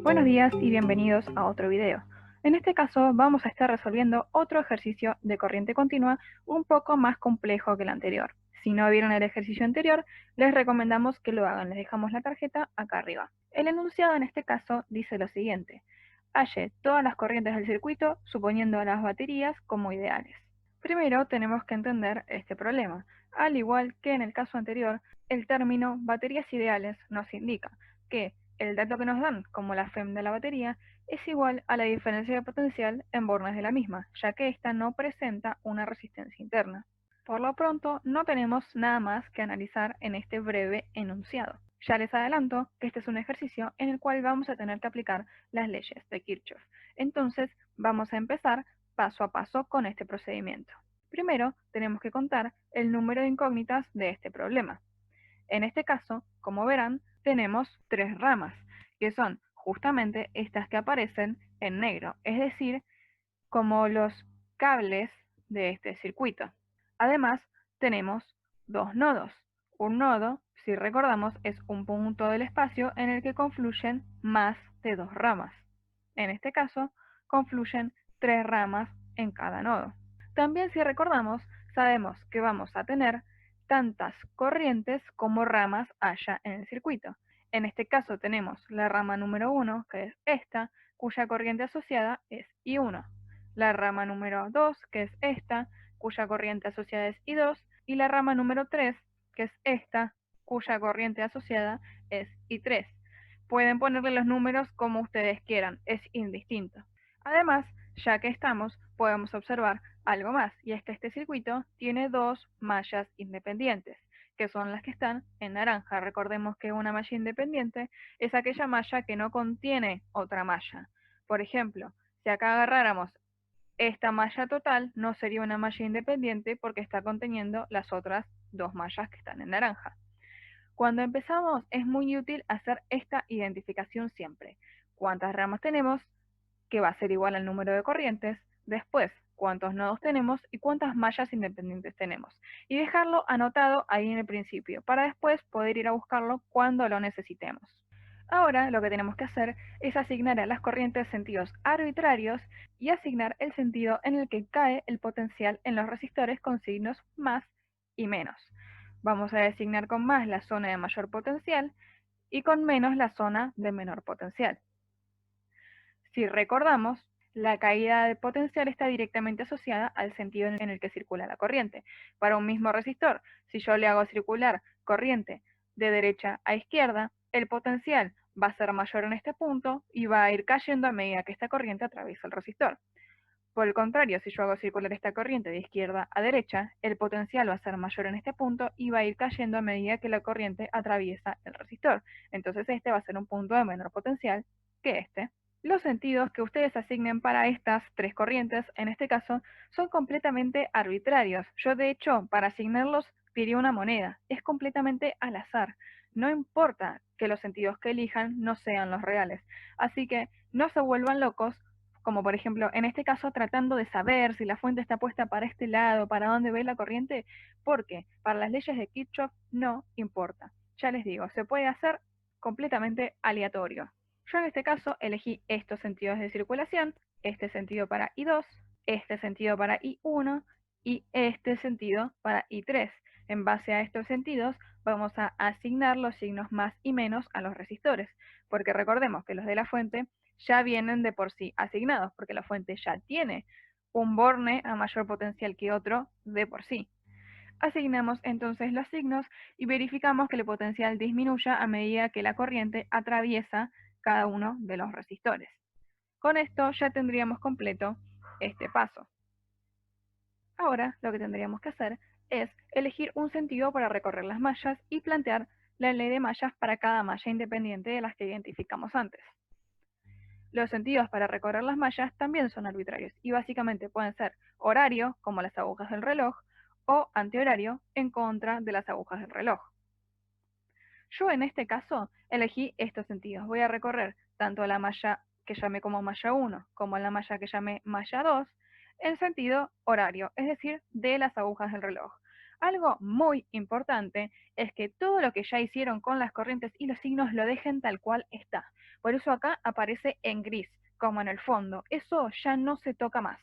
Buenos días y bienvenidos a otro video. En este caso vamos a estar resolviendo otro ejercicio de corriente continua un poco más complejo que el anterior. Si no vieron el ejercicio anterior, les recomendamos que lo hagan. Les dejamos la tarjeta acá arriba. El enunciado en este caso dice lo siguiente: halle todas las corrientes del circuito suponiendo a las baterías como ideales. Primero tenemos que entender este problema. Al igual que en el caso anterior, el término baterías ideales nos indica que el dato que nos dan, como la FEM de la batería, es igual a la diferencia de potencial en bornes de la misma, ya que ésta no presenta una resistencia interna. Por lo pronto, no tenemos nada más que analizar en este breve enunciado. Ya les adelanto que este es un ejercicio en el cual vamos a tener que aplicar las leyes de Kirchhoff. Entonces, vamos a empezar paso a paso con este procedimiento. Primero, tenemos que contar el número de incógnitas de este problema. En este caso, como verán, tenemos tres ramas, que son justamente estas que aparecen en negro, es decir, como los cables de este circuito. Además, tenemos dos nodos. Un nodo, si recordamos, es un punto del espacio en el que confluyen más de dos ramas. En este caso, confluyen tres ramas en cada nodo. También, si recordamos, sabemos que vamos a tener tantas corrientes como ramas haya en el circuito. En este caso tenemos la rama número 1, que es esta, cuya corriente asociada es I1. La rama número 2, que es esta, cuya corriente asociada es I2, y la rama número 3, que es esta, cuya corriente asociada es I3. Pueden ponerle los números como ustedes quieran, es indistinto. Además, ya que estamos, podemos observar algo más, y es que este circuito tiene dos mallas independientes, que son las que están en naranja. Recordemos que una malla independiente es aquella malla que no contiene otra malla. Por ejemplo, si acá agarráramos esta malla total, no sería una malla independiente porque está conteniendo las otras dos mallas que están en naranja. Cuando empezamos es muy útil hacer esta identificación siempre. ¿Cuántas ramas tenemos? Que va a ser igual al número de corrientes. Después, cuántos nodos tenemos y cuántas mallas independientes tenemos. Y dejarlo anotado ahí en el principio, para después poder ir a buscarlo cuando lo necesitemos. Ahora lo que tenemos que hacer es asignar a las corrientes sentidos arbitrarios y asignar el sentido en el que cae el potencial en los resistores con signos más y menos. Vamos a designar con más la zona de mayor potencial y con menos la zona de menor potencial. Si recordamos, la caída de potencial está directamente asociada al sentido en el que circula la corriente. Para un mismo resistor, si yo le hago circular corriente de derecha a izquierda, el potencial va a ser mayor en este punto y va a ir cayendo a medida que esta corriente atraviesa el resistor. Por el contrario, si yo hago circular esta corriente de izquierda a derecha, el potencial va a ser mayor en este punto y va a ir cayendo a medida que la corriente atraviesa el resistor. Entonces este va a ser un punto de menor potencial que este. Los sentidos que ustedes asignen para estas tres corrientes, en este caso, son completamente arbitrarios. Yo, de hecho, para asignarlos tiré una moneda. Es completamente al azar. No importa que los sentidos que elijan no sean los reales. Así que no se vuelvan locos, como por ejemplo, en este caso, tratando de saber si la fuente está puesta para este lado, para dónde ve la corriente, porque para las leyes de Kirchhoff no importa. Ya les digo, se puede hacer completamente aleatorio. Yo en este caso elegí estos sentidos de circulación, este sentido para I2, este sentido para I1 y este sentido para I3. En base a estos sentidos vamos a asignar los signos más y menos a los resistores, porque recordemos que los de la fuente ya vienen de por sí asignados, porque la fuente ya tiene un borne a mayor potencial que otro de por sí. Asignamos entonces los signos y verificamos que el potencial disminuya a medida que la corriente atraviesa cada uno de los resistores. Con esto ya tendríamos completo este paso. Ahora lo que tendríamos que hacer es elegir un sentido para recorrer las mallas y plantear la ley de mallas para cada malla independiente de las que identificamos antes. Los sentidos para recorrer las mallas también son arbitrarios y básicamente pueden ser horario, como las agujas del reloj, o antihorario, en contra de las agujas del reloj. Yo en este caso elegí estos sentidos. Voy a recorrer tanto la malla que llamé como malla 1 como la malla que llamé malla 2 en sentido horario, es decir, de las agujas del reloj. Algo muy importante es que todo lo que ya hicieron con las corrientes y los signos lo dejen tal cual está. Por eso acá aparece en gris, como en el fondo. Eso ya no se toca más.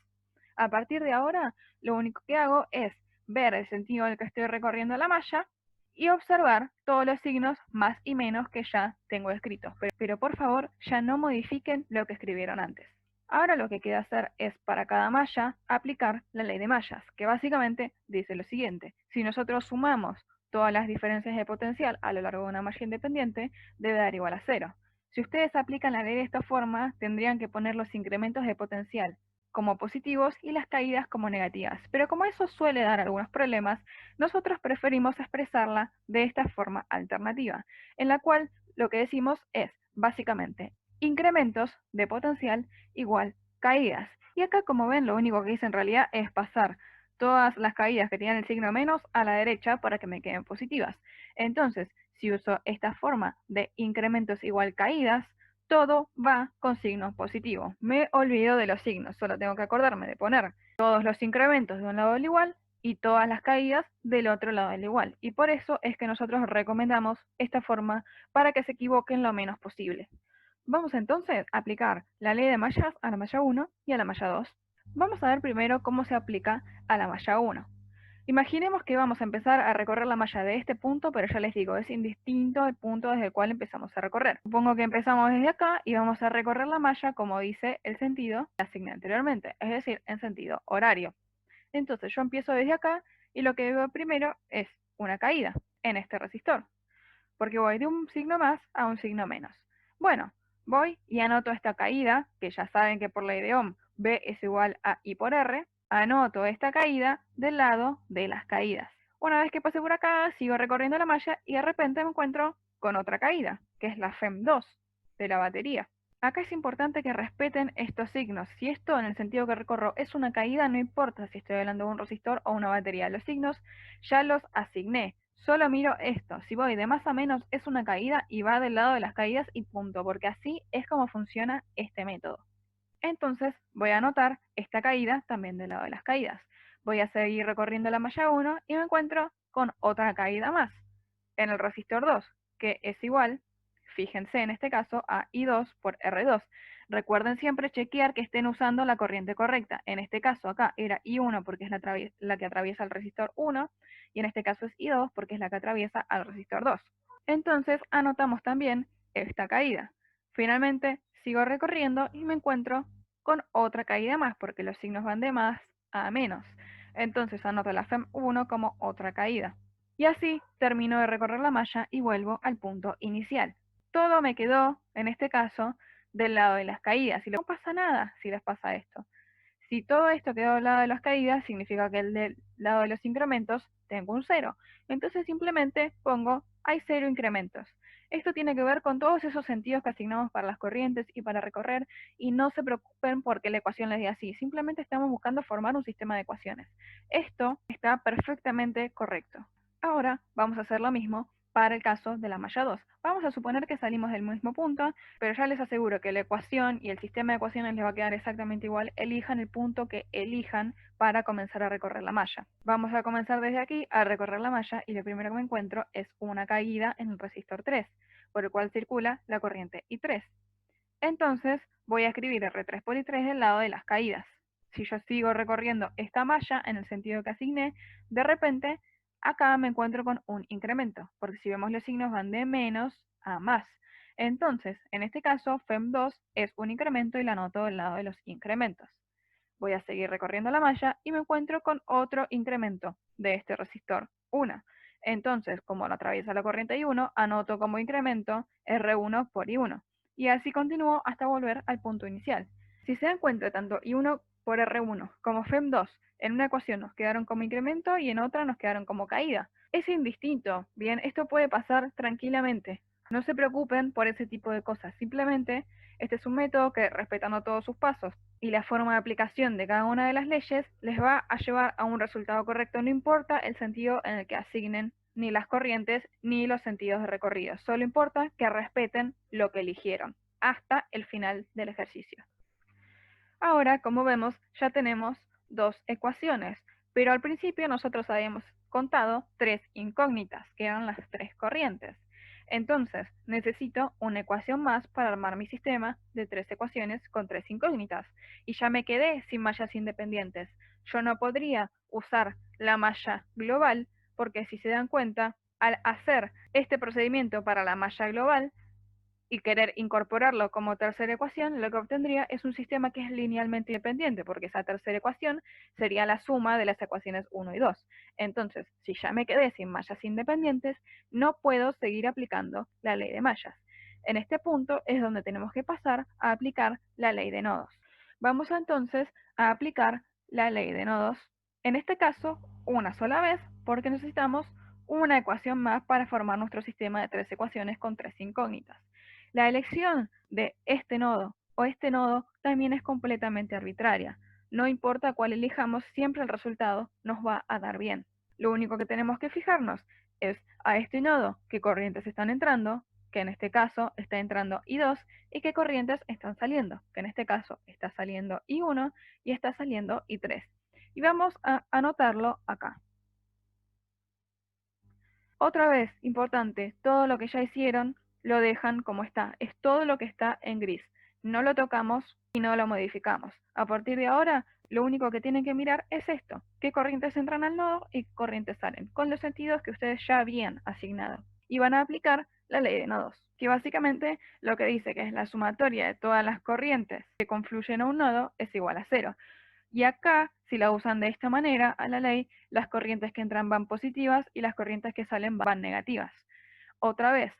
A partir de ahora, lo único que hago es ver el sentido del que estoy recorriendo la malla y observar todos los signos más y menos que ya tengo escritos. Pero por favor, ya no modifiquen lo que escribieron antes. Ahora lo que queda hacer es para cada malla aplicar la ley de mallas, que básicamente dice lo siguiente: si nosotros sumamos todas las diferencias de potencial a lo largo de una malla independiente, debe dar igual a 0. Si ustedes aplican la ley de esta forma, tendrían que poner los incrementos de potencial como positivos y las caídas como negativas. Pero como eso suele dar algunos problemas, nosotros preferimos expresarla de esta forma alternativa, en la cual lo que decimos es, básicamente, incrementos de potencial igual caídas. Y acá, como ven, lo único que hice en realidad es pasar todas las caídas que tienen el signo menos a la derecha para que me queden positivas. Entonces, si uso esta forma de incrementos igual caídas, todo va con signo positivo. Me olvido de los signos, solo tengo que acordarme de poner todos los incrementos de un lado del igual y todas las caídas del otro lado del igual. Y por eso es que nosotros recomendamos esta forma para que se equivoquen lo menos posible. Vamos entonces a aplicar la ley de mallas a la malla 1 y a la malla 2. Vamos a ver primero cómo se aplica a la malla 1. Imaginemos que vamos a empezar a recorrer la malla de este punto, pero ya les digo, es indistinto al punto desde el cual empezamos a recorrer. Supongo que empezamos desde acá y vamos a recorrer la malla como dice el sentido que asigné anteriormente, es decir, en sentido horario. Entonces yo empiezo desde acá y lo que veo primero es una caída en este resistor, porque voy de un signo más a un signo menos. Bueno, voy y anoto esta caída, que ya saben que por ley de Ohm B es igual a I por R, anoto esta caída del lado de las caídas. Una vez que pasé por acá, sigo recorriendo la malla y de repente me encuentro con otra caída, que es la FEM2 de la batería. Acá es importante que respeten estos signos. Si esto en el sentido que recorro es una caída, no importa si estoy hablando de un resistor o una batería. Los signos ya los asigné. Solo miro esto. Si voy de más a menos es una caída y va del lado de las caídas y punto, porque así es como funciona este método. Entonces voy a anotar esta caída también del lado de las caídas. Voy a seguir recorriendo la malla 1 y me encuentro con otra caída más en el resistor 2, que es igual, fíjense en este caso, a I2 por R2. Recuerden siempre chequear que estén usando la corriente correcta. En este caso acá era I1 porque es la que atraviesa el resistor 1 y en este caso es I2 porque es la que atraviesa al resistor 2. Entonces anotamos también esta caída. Finalmente sigo recorriendo y me encuentro con otra caída más porque los signos van de más a menos. Entonces anoto la FEM1 como otra caída. Y así termino de recorrer la malla y vuelvo al punto inicial. Todo me quedó, en este caso, del lado de las caídas. Y no pasa nada si les pasa esto. Si todo esto quedó del lado de las caídas, significa que del lado de los incrementos tengo un 0. Entonces simplemente pongo hay 0 incrementos. Esto tiene que ver con todos esos sentidos que asignamos para las corrientes y para recorrer, y no se preocupen porque la ecuación les diga así. Simplemente estamos buscando formar un sistema de ecuaciones. Esto está perfectamente correcto. Ahora vamos a hacer lo mismo para el caso de la malla 2. Vamos a suponer que salimos del mismo punto, pero ya les aseguro que la ecuación y el sistema de ecuaciones les va a quedar exactamente igual, elijan el punto que elijan para comenzar a recorrer la malla. Vamos a comenzar desde aquí a recorrer la malla y lo primero que me encuentro es una caída en el resistor 3, por el cual circula la corriente I3. Entonces voy a escribir R3 por I3 del lado de las caídas. Si yo sigo recorriendo esta malla en el sentido que asigné, de repente acá me encuentro con un incremento, porque si vemos los signos van de menos a más. Entonces, en este caso, FEM2 es un incremento y la anoto del lado de los incrementos. Voy a seguir recorriendo la malla y me encuentro con otro incremento de este resistor 1. Entonces, como lo atraviesa la corriente I1, anoto como incremento R1 por I1. Y así continúo hasta volver al punto inicial. Si se dan cuenta, tanto I1 por R1 como FEM2 en una ecuación nos quedaron como incremento y en otra nos quedaron como caída. Es indistinto, bien, esto puede pasar tranquilamente. No se preocupen por ese tipo de cosas, simplemente este es un método que, respetando todos sus pasos y la forma de aplicación de cada una de las leyes, les va a llevar a un resultado correcto, no importa el sentido en el que asignen ni las corrientes ni los sentidos de recorrido, solo importa que respeten lo que eligieron hasta el final del ejercicio. Ahora, como vemos, ya tenemos dos ecuaciones, Pero al principio nosotros habíamos contado 3 incógnitas, que eran las 3 corrientes. Entonces, necesito una ecuación más para armar mi sistema de 3 ecuaciones con 3 incógnitas. Y ya me quedé sin mallas independientes. Yo no podría usar la malla global, porque si se dan cuenta, al hacer este procedimiento para la malla global y querer incorporarlo como tercera ecuación, lo que obtendría es un sistema que es linealmente independiente, porque esa tercera ecuación sería la suma de las ecuaciones 1 y 2. Entonces, si ya me quedé sin mallas independientes, no puedo seguir aplicando la ley de mallas. En este punto es donde tenemos que pasar a aplicar la ley de nodos. Vamos entonces a aplicar la ley de nodos, en este caso una sola vez, porque necesitamos una ecuación más para formar nuestro sistema de 3 ecuaciones con 3 incógnitas. La elección de este nodo o este nodo también es completamente arbitraria. No importa cuál elijamos, siempre el resultado nos va a dar bien. Lo único que tenemos que fijarnos es a este nodo qué corrientes están entrando, que en este caso está entrando I2, y qué corrientes están saliendo, que en este caso está saliendo I1 y está saliendo I3. Y vamos a anotarlo acá. Otra vez, importante, todo lo que ya hicieron lo dejan como está. Es todo lo que está en gris. No lo tocamos y no lo modificamos. A partir de ahora, lo único que tienen que mirar es esto. ¿Qué corrientes entran al nodo y qué corrientes salen? Con los sentidos que ustedes ya habían asignado. Y van a aplicar la ley de nodos, que básicamente lo que dice que es la sumatoria de todas las corrientes que confluyen a un nodo es igual a 0. Y acá, si la usan de esta manera a la ley, las corrientes que entran van positivas y las corrientes que salen van negativas. Otra vez,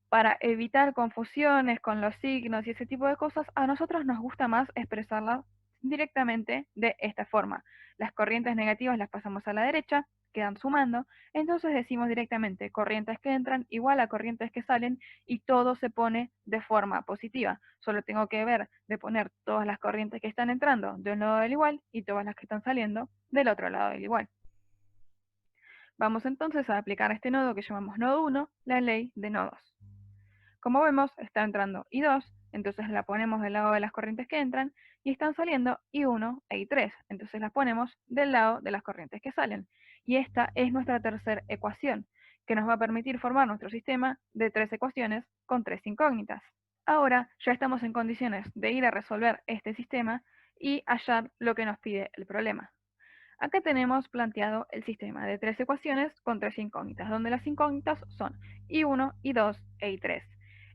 para evitar confusiones con los signos y ese tipo de cosas, a nosotros nos gusta más expresarlas directamente de esta forma. Las corrientes negativas las pasamos a la derecha, quedan sumando, entonces decimos directamente corrientes que entran igual a corrientes que salen y todo se pone de forma positiva. Solo tengo que ver de poner todas las corrientes que están entrando de un lado del igual y todas las que están saliendo del otro lado del igual. Vamos entonces a aplicar a este nodo que llamamos nodo 1 la ley de nodos. Como vemos, está entrando I2, entonces la ponemos del lado de las corrientes que entran, y están saliendo I1 e I3, entonces las ponemos del lado de las corrientes que salen. Y esta es nuestra tercera ecuación, que nos va a permitir formar nuestro sistema de 3 ecuaciones con 3 incógnitas. Ahora ya estamos en condiciones de ir a resolver este sistema y hallar lo que nos pide el problema. Acá tenemos planteado el sistema de 3 ecuaciones con 3 incógnitas, donde las incógnitas son I1, I2 e I3.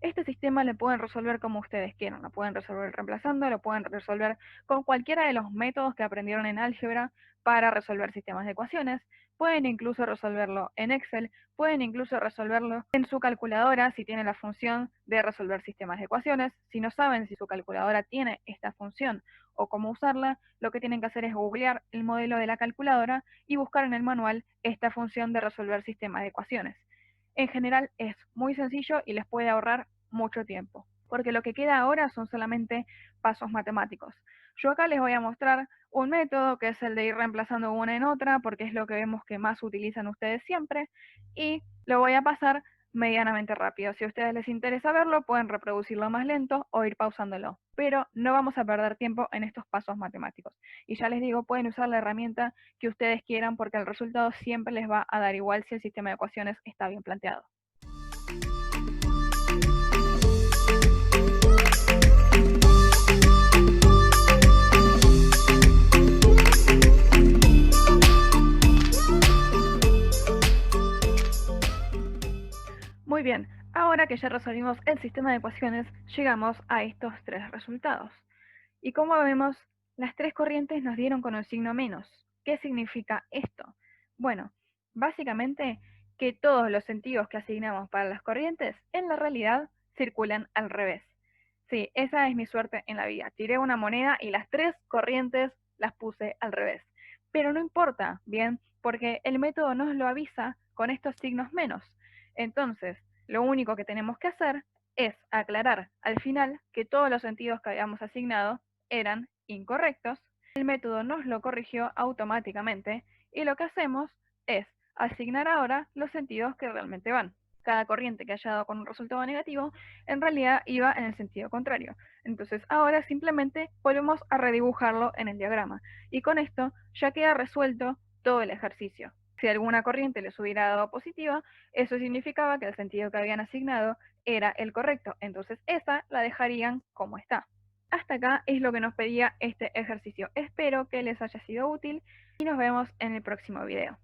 Este sistema lo pueden resolver como ustedes quieran, lo pueden resolver reemplazando, lo pueden resolver con cualquiera de los métodos que aprendieron en álgebra para resolver sistemas de ecuaciones, pueden incluso resolverlo en Excel, pueden incluso resolverlo en su calculadora si tiene la función de resolver sistemas de ecuaciones. Si no saben si su calculadora tiene esta función o cómo usarla, lo que tienen que hacer es googlear el modelo de la calculadora y buscar en el manual esta función de resolver sistemas de ecuaciones. En general es muy sencillo y les puede ahorrar mucho tiempo, porque lo que queda ahora son solamente pasos matemáticos. Yo acá les voy a mostrar un método que es el de ir reemplazando una en otra, porque es lo que vemos que más utilizan ustedes siempre, y lo voy a pasar medianamente rápido. Si a ustedes les interesa verlo, pueden reproducirlo más lento o ir pausándolo, pero no vamos a perder tiempo en estos pasos matemáticos. Y ya les digo, pueden usar la herramienta que ustedes quieran porque el resultado siempre les va a dar igual si el sistema de ecuaciones está bien planteado. Muy bien, ahora que ya resolvimos el sistema de ecuaciones, llegamos a estos 3 resultados. Y como vemos, las 3 corrientes nos dieron con el signo menos. ¿Qué significa esto? Bueno, básicamente que todos los sentidos que asignamos para las corrientes en la realidad circulan al revés. Sí, esa es mi suerte en la vida. Tiré una moneda y las 3 corrientes las puse al revés. Pero no importa, ¿bien? Porque el método nos lo avisa con estos signos menos. Entonces, lo único que tenemos que hacer es aclarar al final que todos los sentidos que habíamos asignado eran incorrectos. El método nos lo corrigió automáticamente y lo que hacemos es asignar ahora los sentidos que realmente van. Cada corriente que haya dado con un resultado negativo en realidad iba en el sentido contrario. Entonces ahora simplemente volvemos a redibujarlo en el diagrama y con esto ya queda resuelto todo el ejercicio. Si alguna corriente les hubiera dado positiva, eso significaba que el sentido que habían asignado era el correcto, entonces esa la dejarían como está. Hasta acá es lo que nos pedía este ejercicio. Espero que les haya sido útil y nos vemos en el próximo video.